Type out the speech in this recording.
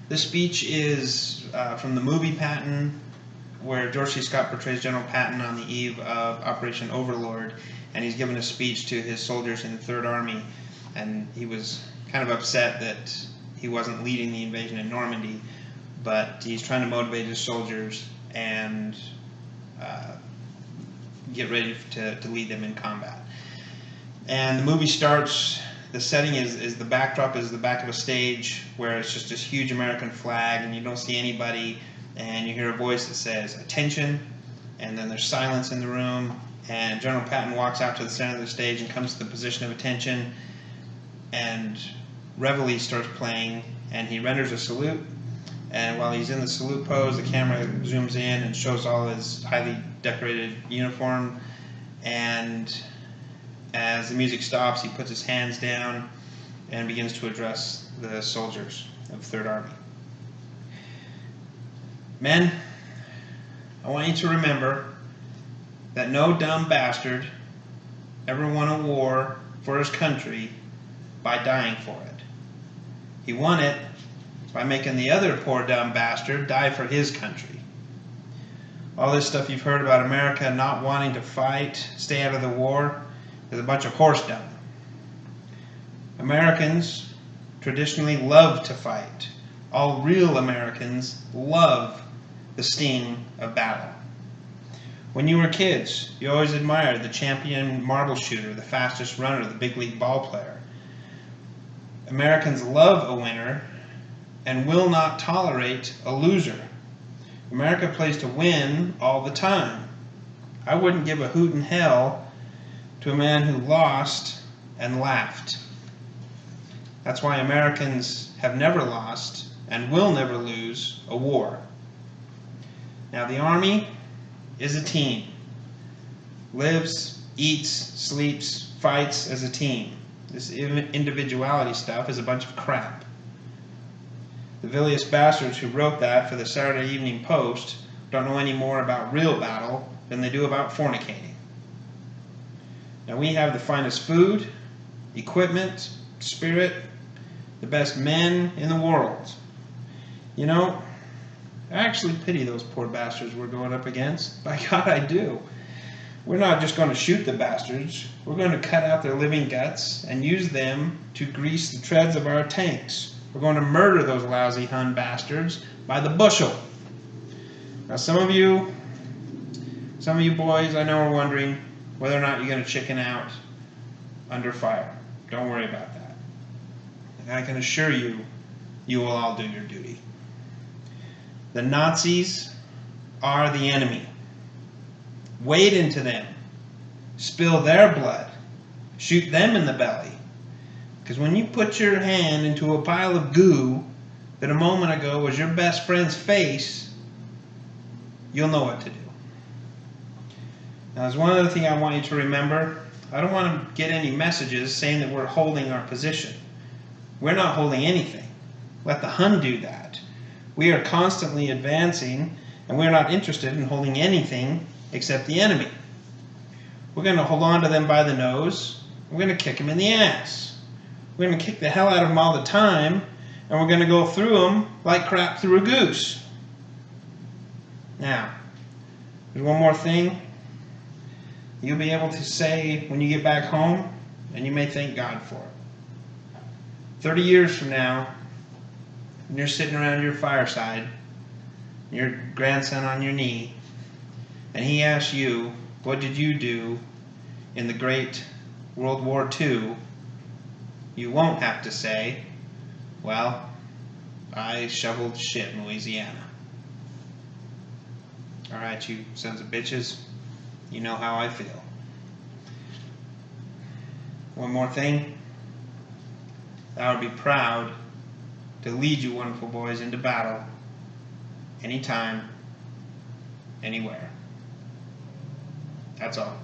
This speech is from the movie Patton, where George C. Scott portrays General Patton on the eve of Operation Overlord, and he's giving a speech to his soldiers in the Third Army, and he was kind of upset that he wasn't leading the invasion in Normandy, but he's trying to motivate his soldiers and get ready to lead them in combat. And the movie starts, the setting is the backdrop is the back of a stage where it's just this huge American flag and you don't see anybody, and you hear a voice that says, "Attention," and then there's silence in the room, and General Patton walks out to the center of the stage and comes to the position of attention, and Reveille starts playing, and he renders a salute, and while he's in the salute pose, the camera zooms in and shows all his highly decorated uniform, and as the music stops, he puts his hands down and begins to address the soldiers of the Third Army. Men, I want you to remember that no dumb bastard ever won a war for his country by dying for it. He won it by making the other poor dumb bastard die for his country. All this stuff you've heard about America not wanting to fight, stay out of the war, is a bunch of horse dung. Americans traditionally love to fight. All real Americans love the sting of battle. When you were kids, you always admired the champion marble shooter, the fastest runner, the big league ball player. Americans love a winner and will not tolerate a loser. America plays to win all the time. I wouldn't give a hoot in hell to a man who lost and laughed. That's why Americans have never lost and will never lose a war. Now, the Army is a team. Lives, eats, sleeps, fights as a team. This individuality stuff is a bunch of crap. The villiest bastards who wrote that for the Saturday Evening Post don't know any more about real battle than they do about fornicating. Now, we have the finest food, equipment, spirit, the best men in the world. You know, I actually pity those poor bastards we're going up against. By God, I do. We're not just going to shoot the bastards. We're going to cut out their living guts and use them to grease the treads of our tanks. We're going to murder those lousy Hun bastards by the bushel. Now, some of you boys I know are wondering whether or not you're going to chicken out under fire. Don't worry about that. And I can assure you, you will all do your duty. The Nazis are the enemy. Wade into them. Spill their blood. Shoot them in the belly. Because when you put your hand into a pile of goo that a moment ago was your best friend's face, you'll know what to do. Now, there's one other thing I want you to remember. I don't want to get any messages saying that we're holding our position. We're not holding anything. Let the Hun do that. We are constantly advancing, and we're not interested in holding anything except the enemy. We're going to hold on to them by the nose. We're going to kick them in the ass. We're going to kick the hell out of them all the time, and we're going to go through them like crap through a goose. Now, there's one more thing you'll be able to say when you get back home, and you may thank God for it. 30 years from now, when you're sitting around your fireside, your grandson on your knee, and he asks you, what did you do in the great World War II? You won't have to say, well, I shoveled shit in Louisiana. All right, you sons of bitches, you know how I feel. One more thing. I would be proud to lead you wonderful boys into battle anytime, anywhere. That's all.